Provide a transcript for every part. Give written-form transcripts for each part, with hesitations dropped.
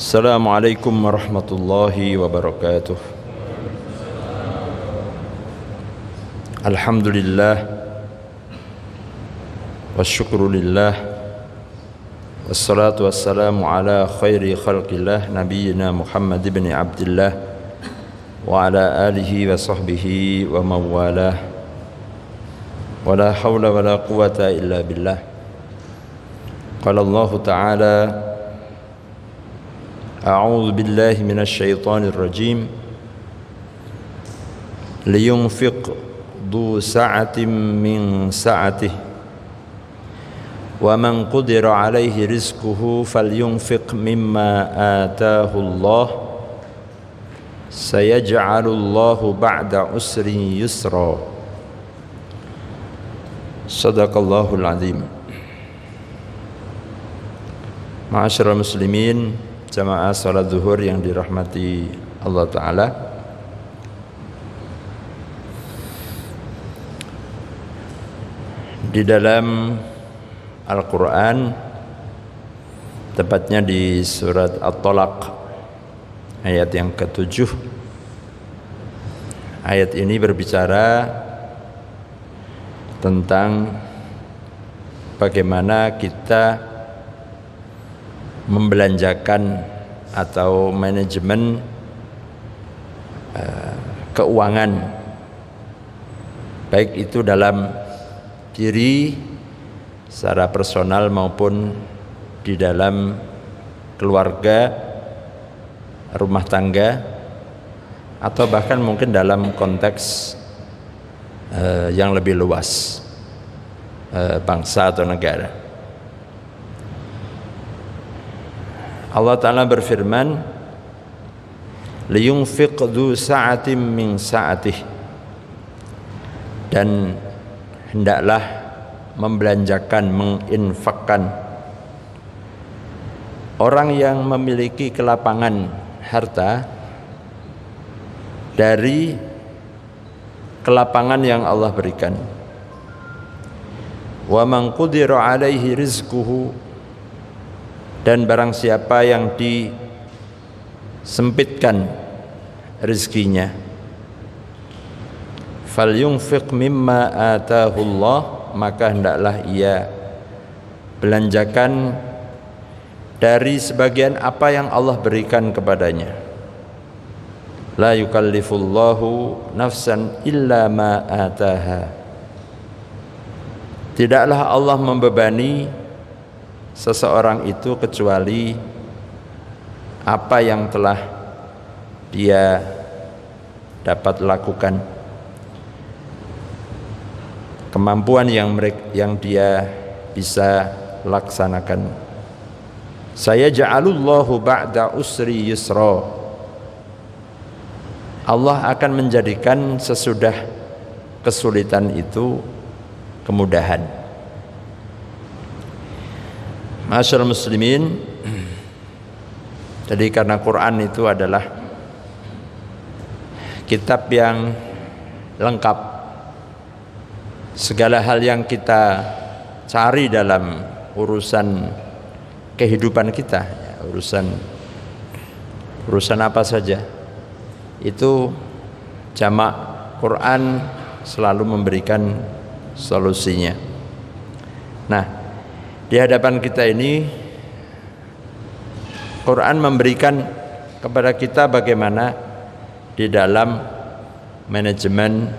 Assalamualaikum warahmatullahi wabarakatuh. Alhamdulillah wassyukrulillah wassalatu wassalamu ala khairi khalqillah nabiyyina Muhammad ibn Abdillah wa ala alihi wa sahbihi wa mawalah wa la hawla wa la quwata illa billah. Qala Allah ta'ala A'udzu billahi minasy syaithanir rajim. Liyunfiq dhu sa'atin min sa'atihi wa man qudira 'alaihi rizquhu falyunfiq mimma ataahu Allah sayaj'alu Allahu ba'da usrin yusra. Shadaqallahul 'azim. Ma'asyiral muslimin, jamaah salat zuhur yang dirahmati Allah Ta'ala. Di dalam Al-Quran, tepatnya di surat At-Talaq ayat yang ke-7, ayat ini berbicara tentang bagaimana kita membelanjakan atau manajemen keuangan, baik itu dalam diri secara personal maupun di dalam keluarga, rumah tangga, atau bahkan mungkin dalam konteks yang lebih luas, bangsa atau negara. Allah Ta'ala berfirman, liyunfiq dhu sa'atin min sa'atih, dan hendaklah membelanjakan, menginfakkan orang yang memiliki kelapangan harta dari kelapangan yang Allah berikan. Wa man qudira 'alaihi rizquhu, dan barang siapa yang disempitkan rezekinya, falyunfiq mimma ataahu Allah, maka hendaklah ia belanjakan dari sebagian apa yang Allah berikan kepadanya. La yukallifullahu nafsan illa ma ataaha, tidaklah Allah membebani seseorang itu kecuali apa yang telah dia dapat lakukan, kemampuan yang dia bisa laksanakan. Sayaj'alullahu ba'da usri yusra, Allah akan menjadikan sesudah kesulitan itu kemudahan. Ma'asyiral muslimin, jadi karena Quran itu adalah kitab yang lengkap, segala hal yang kita cari dalam urusan kehidupan kita, urusan apa saja, itu jamak Quran selalu memberikan solusinya. Nah, di hadapan kita ini Quran memberikan kepada kita bagaimana di dalam manajemen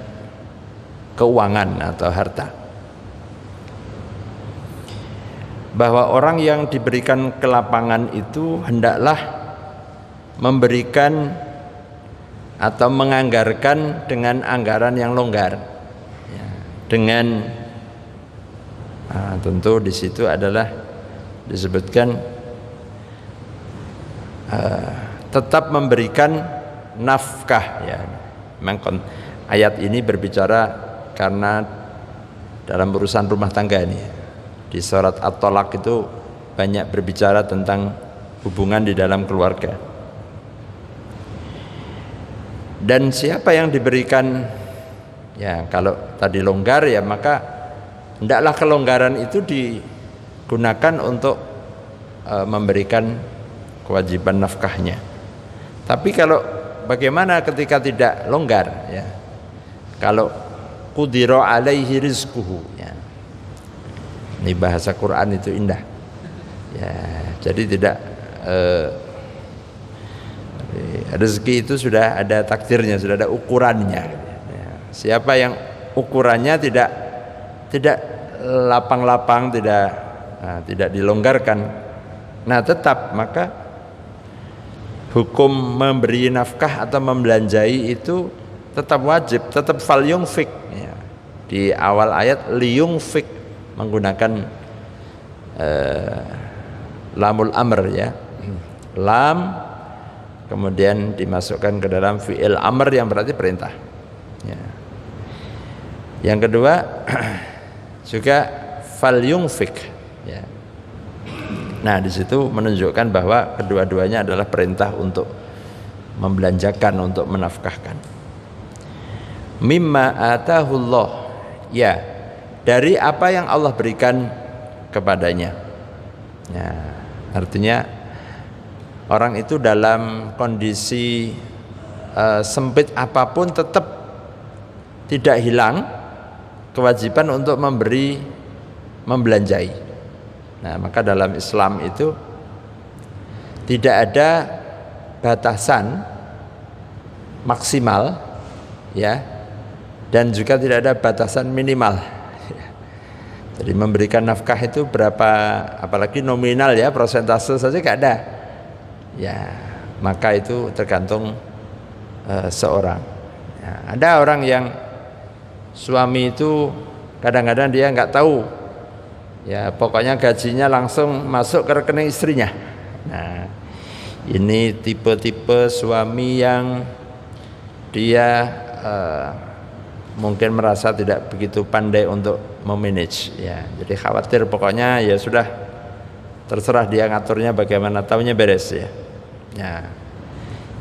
keuangan atau harta, bahwa orang yang diberikan kelapangan itu hendaklah memberikan atau menganggarkan dengan anggaran yang longgar, dengan tentu di situ adalah disebutkan tetap memberikan nafkah, ya. Memang ayat ini berbicara karena dalam urusan rumah tangga ini. Di surat At-Talaq itu banyak berbicara tentang hubungan di dalam keluarga. Dan siapa yang diberikan, ya kalau tadi longgar, ya maka hendaklah kelonggaran itu digunakan untuk memberikan kewajiban nafkahnya. Tapi kalau bagaimana ketika tidak longgar ya? Kalau qudira alaihi rizquhu ya. Ini bahasa Quran itu indah. Ya, jadi tidak rezeki itu sudah ada takdirnya, sudah ada ukurannya. Ya, siapa yang ukurannya tidak lapang-lapang, tidak dilonggarkan, nah tetap maka hukum memberi nafkah atau membelanjai itu tetap wajib, tetap fal yunfik ya. Di awal ayat liyunfik menggunakan lamul amr ya, lam kemudian dimasukkan ke dalam fi'il amr yang berarti perintah ya. Yang kedua juga fal yunfik ya. Nah di situ menunjukkan bahwa kedua-duanya adalah perintah untuk membelanjakan, untuk menafkahkan. Mimma atahullah ya, dari apa yang Allah berikan kepadanya ya, artinya orang itu dalam kondisi sempit apapun tetap tidak hilang kewajiban untuk membelanjai. Nah, maka dalam Islam itu tidak ada batasan maksimal ya, dan juga tidak ada batasan minimal. Jadi memberikan nafkah itu berapa, apalagi nominal ya, persentase saja nggak ada. Ya, maka itu tergantung seorang. Ya, ada orang yang suami itu kadang-kadang dia nggak tahu, ya pokoknya gajinya langsung masuk ke rekening istrinya. Nah, ini tipe-tipe suami yang dia mungkin merasa tidak begitu pandai untuk memanage ya. Jadi khawatir pokoknya ya sudah terserah dia ngaturnya bagaimana, taunya beres ya. Ya.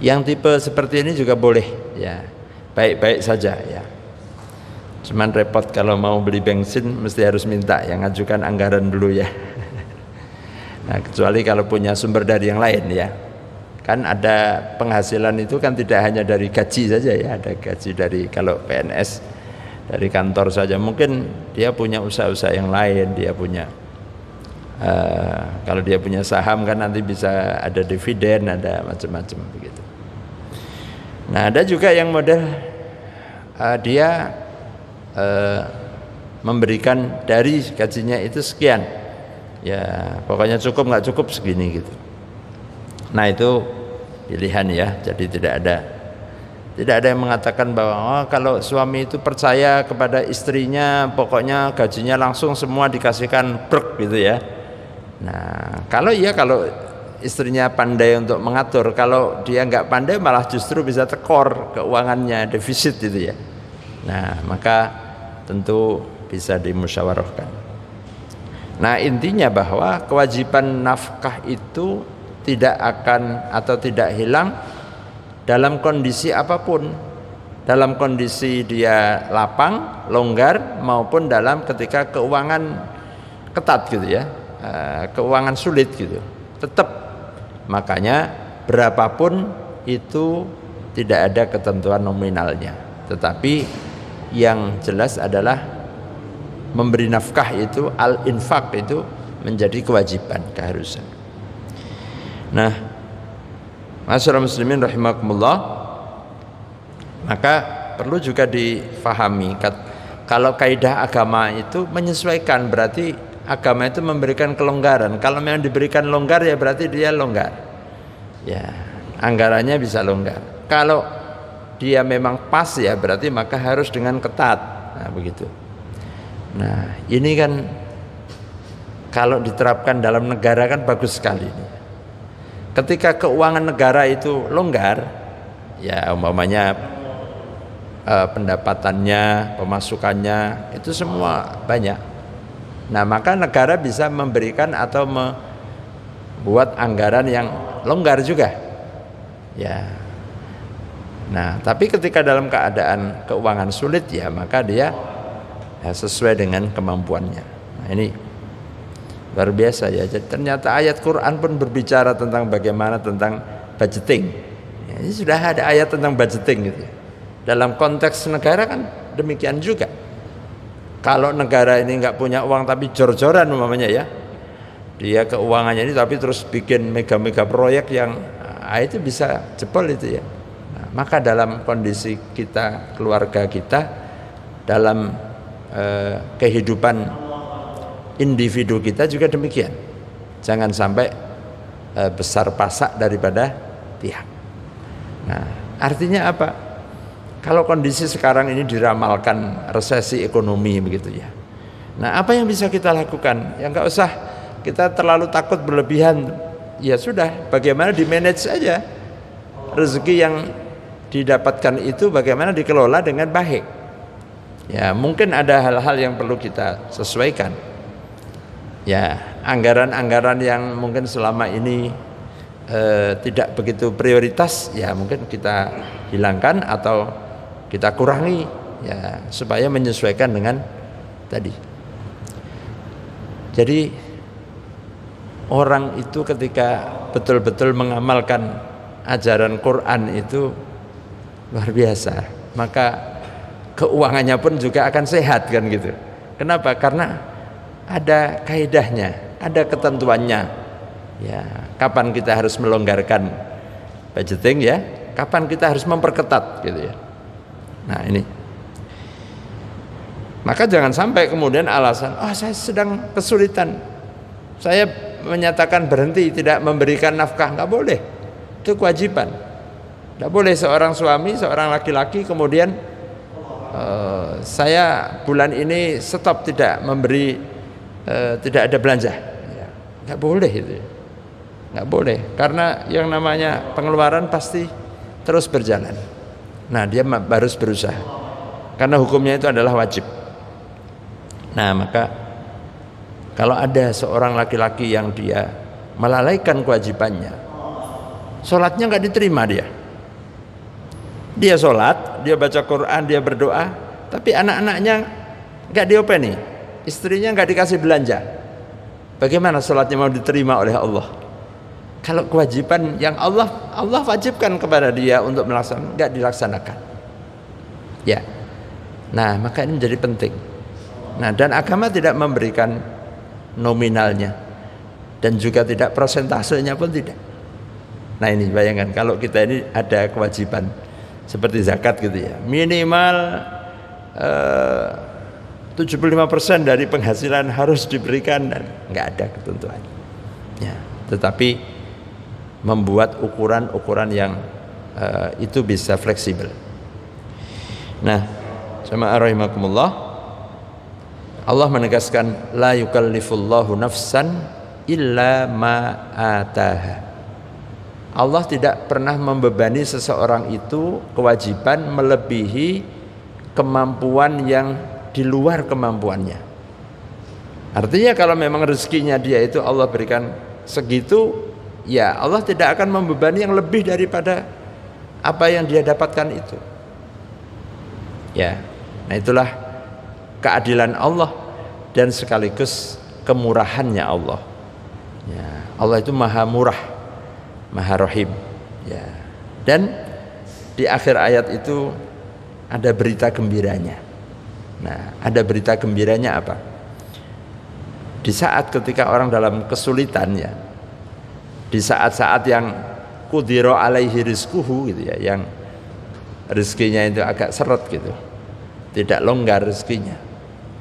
Yang tipe seperti ini juga boleh ya, baik-baik saja ya. Cuman repot kalau mau beli bensin mesti harus minta yang ngajukan anggaran dulu ya. Nah, kecuali kalau punya sumber dari yang lain ya. Kan ada penghasilan itu kan tidak hanya dari gaji saja ya, ada gaji dari, kalau PNS dari kantor saja, mungkin dia punya usaha-usaha yang lain, dia punya kalau dia punya saham kan nanti bisa ada dividen, ada macam-macam begitu. Nah, ada juga yang model dia memberikan dari gajinya itu sekian ya, pokoknya cukup nggak cukup segini gitu. Nah itu pilihan ya, jadi tidak ada yang mengatakan bahwa kalau suami itu percaya kepada istrinya pokoknya gajinya langsung semua dikasihkan brek gitu ya. Nah kalau istrinya pandai untuk mengatur, kalau dia nggak pandai malah justru bisa tekor keuangannya, defisit gitu ya. Nah maka tentu bisa dimusyawarahkan. Nah intinya bahwa kewajiban nafkah itu tidak akan atau tidak hilang dalam kondisi apapun, dalam kondisi dia lapang, longgar, maupun dalam ketika keuangan ketat gitu ya, keuangan sulit gitu, tetap. Makanya berapapun itu tidak ada ketentuan nominalnya, tetapi yang jelas adalah memberi nafkah itu, al-infaq itu menjadi kewajiban, keharusan. Nah, masyarakat muslimin rahimakumullah, maka perlu juga difahami kalau kaidah agama itu menyesuaikan, berarti agama itu memberikan kelonggaran. Kalau memang diberikan longgar ya berarti dia longgar ya, anggarannya bisa longgar. Kalau dia memang pas ya berarti maka harus dengan ketat. Nah begitu. Nah ini kan kalau diterapkan dalam negara kan bagus sekali. Ketika keuangan negara itu longgar, ya umpamanya pendapatannya, pemasukannya itu semua banyak. Nah maka negara bisa memberikan atau membuat anggaran yang longgar juga. Ya. Nah tapi ketika dalam keadaan keuangan sulit ya maka dia ya, sesuai dengan kemampuannya. Nah ini Luar biasa ya. Jadi ternyata ayat Quran pun berbicara tentang bagaimana tentang budgeting. Ya, ini sudah ada ayat tentang budgeting gitu. Dalam konteks negara kan demikian juga. Kalau negara ini nggak punya uang tapi jor-joran umpamanya ya, dia keuangannya ini tapi terus bikin mega-mega proyek yang itu bisa jebol itu ya. Nah, maka dalam kondisi kita, keluarga kita, dalam kehidupan individu kita juga demikian. Jangan sampai besar pasak daripada tiang. Nah, artinya apa? Kalau kondisi sekarang ini diramalkan resesi ekonomi begitu ya. Nah, apa yang bisa kita lakukan? Ya nggak usah kita terlalu takut berlebihan. Ya sudah, bagaimana di manage saja rezeki yang didapatkan itu, bagaimana dikelola dengan baik. Ya, mungkin ada hal-hal yang perlu kita sesuaikan. Ya, anggaran-anggaran yang mungkin selama ini tidak begitu prioritas, ya mungkin kita hilangkan atau kita kurangi, ya supaya menyesuaikan dengan tadi. Jadi orang itu ketika betul-betul mengamalkan ajaran Quran itu luar biasa, maka keuangannya pun juga akan sehat kan gitu. Kenapa? Karena ada kaidahnya, ada ketentuannya. Ya, kapan kita harus melonggarkan budgeting ya, kapan kita harus memperketat gitu ya. Nah, ini. Maka jangan sampai kemudian alasan, saya sedang kesulitan, saya menyatakan berhenti tidak memberikan nafkah. Nggak boleh, itu kewajiban. Nggak boleh seorang suami, seorang laki-laki kemudian saya bulan ini stop tidak memberi, tidak ada belanja. Ya, nggak boleh itu, nggak boleh, karena yang namanya pengeluaran pasti terus berjalan. Nah, dia harus berusaha, karena hukumnya itu adalah wajib. Nah, maka kalau ada seorang laki-laki yang dia melalaikan kewajibannya, sholatnya nggak diterima dia. Dia sholat, dia baca Quran, dia berdoa, tapi anak-anaknya nggak diopeni, istrinya nggak dikasih belanja. Bagaimana sholatnya mau diterima oleh Allah? Kalau kewajiban yang Allah wajibkan kepada dia untuk melaksanakan, nggak dilaksanakan. Ya, nah maka ini menjadi penting. Nah, dan agama tidak memberikan nominalnya dan juga tidak prosentasenya pun tidak. Nah, ini bayangkan kalau kita ini ada kewajiban seperti zakat gitu ya, minimal 75% dari penghasilan harus diberikan, dan nggak ada ketentuan. Ya, tetapi membuat ukuran-ukuran yang itu bisa fleksibel. Nah, jamaah rahimakumullah, Allah menegaskan la yukallifullahu nafsan illa ma ataha. Allah tidak pernah membebani seseorang itu kewajiban melebihi kemampuan yang di luar kemampuannya. Artinya kalau memang rezekinya dia itu Allah berikan segitu, ya Allah tidak akan membebani yang lebih daripada apa yang dia dapatkan itu. Ya, nah itulah keadilan Allah dan sekaligus kemurahannya Allah. Ya, Allah itu maha murah, maha rahim. Ya, dan di akhir ayat itu ada berita gembiranya. Nah, ada berita gembiranya apa? Di saat ketika orang dalam kesulitan ya, di saat-saat yang qudira alaihi rizquhu gitu ya, yang rezekinya itu agak seret gitu, tidak longgar rezekinya,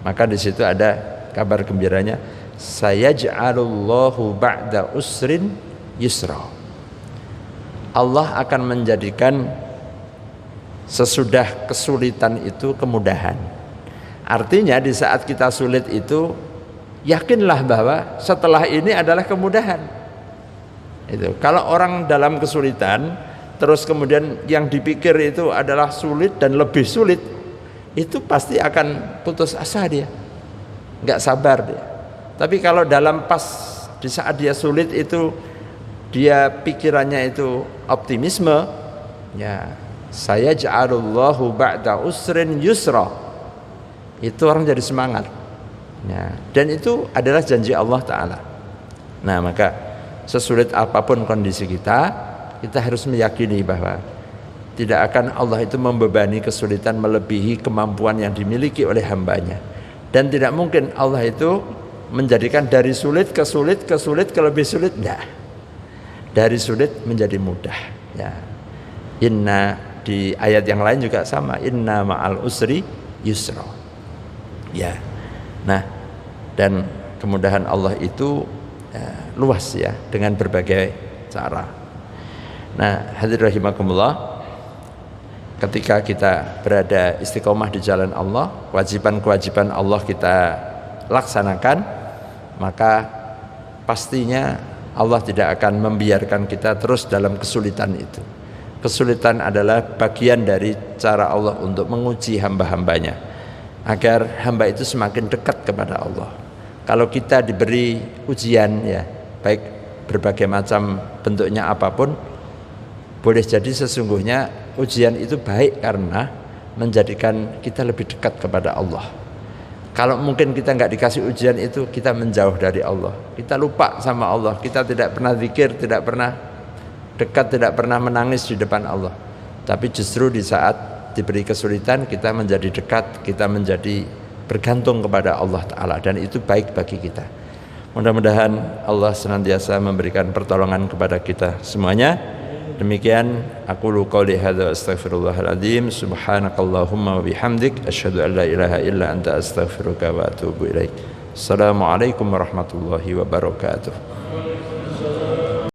maka di situ ada kabar gembiranya, sayaj'alullahu ba'da usrin yusra. Allah akan menjadikan sesudah kesulitan itu kemudahan. Artinya di saat kita sulit itu, yakinlah bahwa setelah ini adalah kemudahan. Itu. Kalau orang dalam kesulitan terus kemudian yang dipikir itu adalah sulit dan lebih sulit, itu pasti akan putus asa dia, nggak sabar dia. Tapi kalau dalam pas di saat dia sulit itu dia pikirannya itu optimisme, ya saya ja'alullahu ba'da usrin yusra, itu orang jadi semangat. Ya, dan itu adalah janji Allah Ta'ala. Nah, maka sesulit apapun kondisi kita harus meyakini bahwa tidak akan Allah itu membebani kesulitan melebihi kemampuan yang dimiliki oleh hambanya. Dan tidak mungkin Allah itu menjadikan dari sulit ke sulit ke sulit ke lebih sulit. Tidak. Dari sulit menjadi mudah. Ya. Inna, di ayat yang lain juga sama, inna ma'al usri yusra. Ya. Nah, dan kemudahan Allah itu luas ya, dengan berbagai cara. Nah, hadirin rahimakumullah, ketika kita berada istiqomah di jalan Allah, kewajiban-kewajiban Allah kita laksanakan, maka pastinya Allah tidak akan membiarkan kita terus dalam kesulitan itu. Kesulitan adalah bagian dari cara Allah untuk menguji hamba-hambanya, agar hamba itu semakin dekat kepada Allah. Kalau kita diberi ujian ya, baik berbagai macam bentuknya apapun, boleh jadi sesungguhnya ujian itu baik karena menjadikan kita lebih dekat kepada Allah. Kalau mungkin kita nggak dikasih ujian itu, kita menjauh dari Allah, kita lupa sama Allah, kita tidak pernah zikir, tidak pernah dekat, tidak pernah menangis di depan Allah. Tapi justru di saat diberi kesulitan, kita menjadi dekat, kita menjadi bergantung kepada Allah Ta'ala, dan itu baik bagi kita. Mudah-mudahan Allah senantiasa memberikan pertolongan kepada kita semuanya. Demikian aku qouli hadza astaghfirullahal azim, subhanakallahumma wa bihamdik, asyhadu an la ilaha illa anta astaghfiruka wa atubu ilaik. Assalamualaikum warahmatullahi wabarakatuh.